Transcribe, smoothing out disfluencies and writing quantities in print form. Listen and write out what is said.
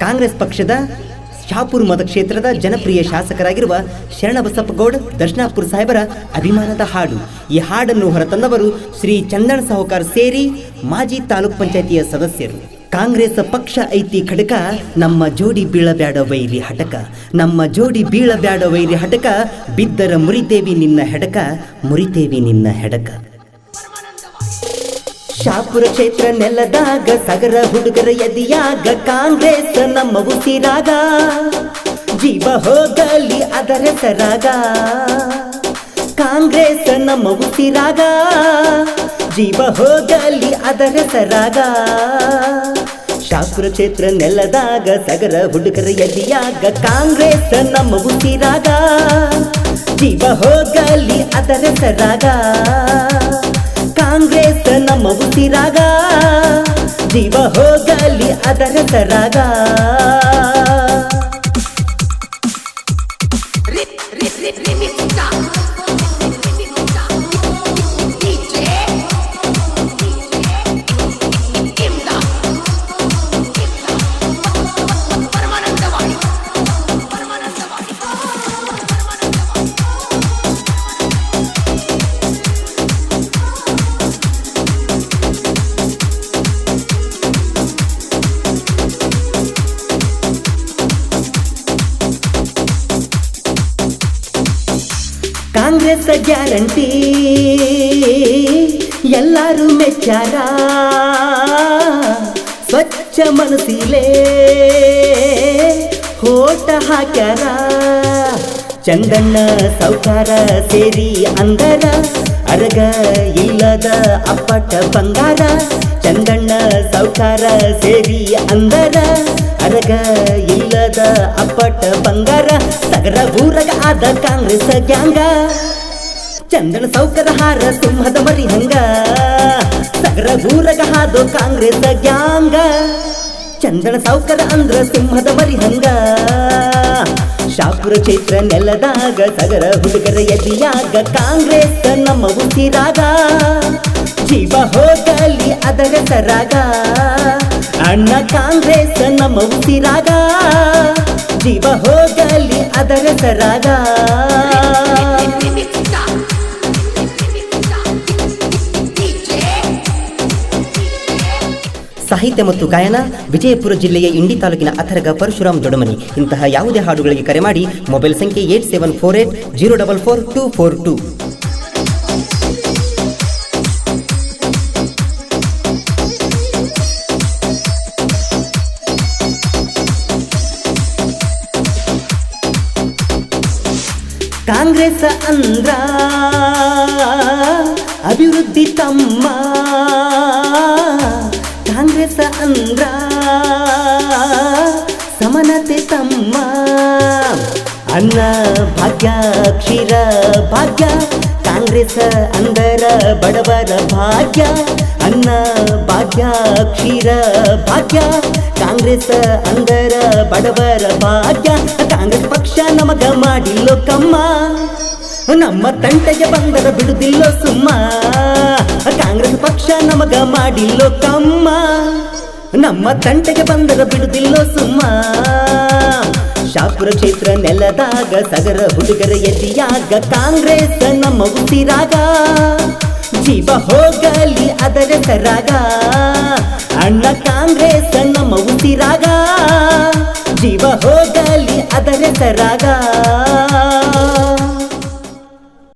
ಕಾಂಗ್ರೆಸ್ ಪಕ್ಷದ ಶಾಪುರ್ ಮತಕ್ಷೇತ್ರದ ಜನಪ್ರಿಯ ಶಾಸಕರಾಗಿರುವ ಶರಣಬಸಪ್ಪಗೌಡ ದರ್ಶನಾಪುರ ಸಾಹೇಬರ ಅಭಿಮಾನದ ಹಾಡು. ಈ ಹಾಡನ್ನು ಹೊರತಂದವರು ಶ್ರೀ ಚಂದನ್ ಸಾಹುಕಾರ್ ಸೇರಿ ಮಾಜಿ ತಾಲೂಕ್ ಪಂಚಾಯತಿಯ ಸದಸ್ಯರು. ಕಾಂಗ್ರೆಸ್ ಪಕ್ಷ ಐತಿ ಖಡಕ, ನಮ್ಮ ಜೋಡಿ ಬೀಳಬ್ಯಾಡ ವೈರಿ ಹಟಕ, ನಮ್ಮ ಜೋಡಿ ಬೀಳಬ್ಯಾಡ ವೈರಿ ಹಟಕ, ಬಿದ್ದರ ಮುರಿತೇವಿ ನಿನ್ನ ಹೆಡಕ, ಮುರಿತೇವಿ ನಿನ್ನ ಹೆಡಕ. ಶಾಪುರ ಕ್ಷೇತ್ರ ನೆಲದಾಗ ಸಗರ ಹುಡುಗರ ಎದಿಯಾಗ ಕಾಂಗ್ರೆಸ್ ನಮ್ಮ ಉಸಿರಾಗ, ಜೀವ ಹೋಗಲಿ ಅದರ ಸರಾಗ. ಕಾಂಗ್ರೆಸ್ ನಮ್ಮ ಉಸಿರಾಗ, ಜೀವ ಹೋಗಲಿ ಅದರ ಸರಾಗ. ಶಾಪುರ ಕ್ಷೇತ್ರ ನೆಲದಾಗ ಸಗರ ಹುಡುಗರ ಎದಿಯಾಗ ಕಾಂಗ್ರೆಸ್ ನಮ್ಮ ಉಸಿರಾಗ, ಜೀವ ಹೋಗಲಿ ಅದರ ಸರಾಗ. ಕಾಂಗ್ರೆಸ್ ನಮ್ಮ ಉಸಿರಾಗ, ಜೀವ ಹೋಗಲಿ ಅದರ ಸರಾಗ. ಕಾಂಗ್ರೆಸ್ ಗ್ಯಾರಂಟಿ ಎಲ್ಲರೂ ಮೆಚ್ಚಾರ, ಸ್ವಚ್ಛ ಮನಸ್ಸಿಲೇ ಹೋಟ ಹಾಕ್ಯಾರ. ಚಂದಣ್ಣ ಸಾಹುಕಾರ ಸೇರಿ ಅಂದರ ಅರಗ ಇಲ್ಲದ ಅಪ್ಪಟ ಬಂಗಾರ. ಚಂದಣ್ಣ ಸಾಹುಕಾರ ಸೇರಿ ಅಂದರ ಅರಗ ಇಲ್ಲದ ಅಪ್ಪಟ ಬಂಗಾರ. ಸಗರ ಊರಗ ಆದ ಕಾಂಗ್ರೆಸ್ ಗ್ಯಾಂಗ, ಚಂದನ ಸಾಹುಕಾರ ಹಾರ ಸಿಂಹದ ಮರಿ ಹಂಗ. ಸಗರ ಊರಗ ಹಾದು ಕಾಂಗ್ರೆಸ್ ಗ್ಯಾಂಗ, ಚಂದನ ಸಾಹುಕಾರ ಅಂದ್ರ ಸಿಂಹದ ಮರಿ ಹಂಗ. ಶಾಪುರ ಕ್ಷೇತ್ರ ನೆಲದಾಗ ಸಗರ ಹುಡುಗರ ಎದಿಯಾಗ ಕಾಂಗ್ರೆಸ್ ನಮ್ಮ ಉಸಿರಾಗ, ಜೀವ ಹೋಗಲಿ ಅದರ ಸರಾಗ. ಅಣ್ಣ ಕಾಂಗ್ರೆಸ್ ನಮ್ಮ ಉಸಿರಾಗ, ಜೀವ ಹೋಗಲಿ ಅದರ ಸರಾಗ. ಸಾಹಿತ್ಯ ಮತ್ತು ಗಾಯನ ವಿಜಯಪುರ ಜಿಲ್ಲೆಯ ಇಂಡಿ ತಾಲೂಕಿನ ಅಥರಗ ಪರಶುರಾಮ್ ದೊಡಮನಿ. ಇಂತಹ ಯಾವುದೇ ಹಾಡುಗಳಿಗೆ ಕರೆ ಮಾಡಿ. ಮೊಬೈಲ್ ಸಂಖ್ಯೆ 8748044242. ಕಾಂಗ್ರೆಸ್ ಅಂದ್ರ ಅಭಿವೃದ್ಧಿ ತಮ್ಮ, ಕಾಂಗ್ರೆಸ್ ಅಂದ್ರ ಸಮಾನತೆ ತಮ್ಮ. ಅನ್ನ ಭಾಗ್ಯ ಕ್ಷೀರ ಭಾಗ್ಯ, ಕಾಂಗ್ರೆಸ್ ಅಂದರ ಬಡವರ ಭಾಗ್ಯ. ಅನ್ನ ಭಾಗ್ಯ ಕ್ಷೀರ ಭಾಗ್ಯ, ಕಾಂಗ್ರೆಸ್ ಅಂದರ ಬಡವರ ಭಾಗ್ಯ. ಕಾಂಗ್ರೆಸ್ ಪಕ್ಷ ನಮಗ ಮಾಡಿಲ್ಲೋ ಕಮ್ಮ, ನಮ್ಮ ತಂಟೆಗೆ ಬಂದರ ಬಿಡುದಿಲ್ಲೋ ಸುಮ್ಮ. ಕಾಂಗ್ರೆಸ್ ಪಕ್ಷ ನಮಗ ಮಾಡಿಲ್ಲೋ ಕಮ್ಮ, ನಮ್ಮ ತಂಟೆಗೆ ಬಂದರ ಬಿಡುದಿಲ್ಲೋ ಸುಮ್ಮ. ಶಾಪುರ ಕ್ಷೇತ್ರ ನೆಲದಾಗ ಸಗರ ಹುಡುಗರ ಎದಿಯಾಗ ಕಾಂಗ್ರೆಸ್ ನಮ್ಮ ಉಸಿರಾಗ, ಜೀವ ಹೋಗಲಿ ಅದರ ಸರಾಗ. ಅಣ್ಣ ಕಾಂಗ್ರೆಸ್ ನಮ್ಮ ಉಸಿರಾಗ, ಜೀವ ಹೋಗಲಿ ಅದರ ಸರಾಗ.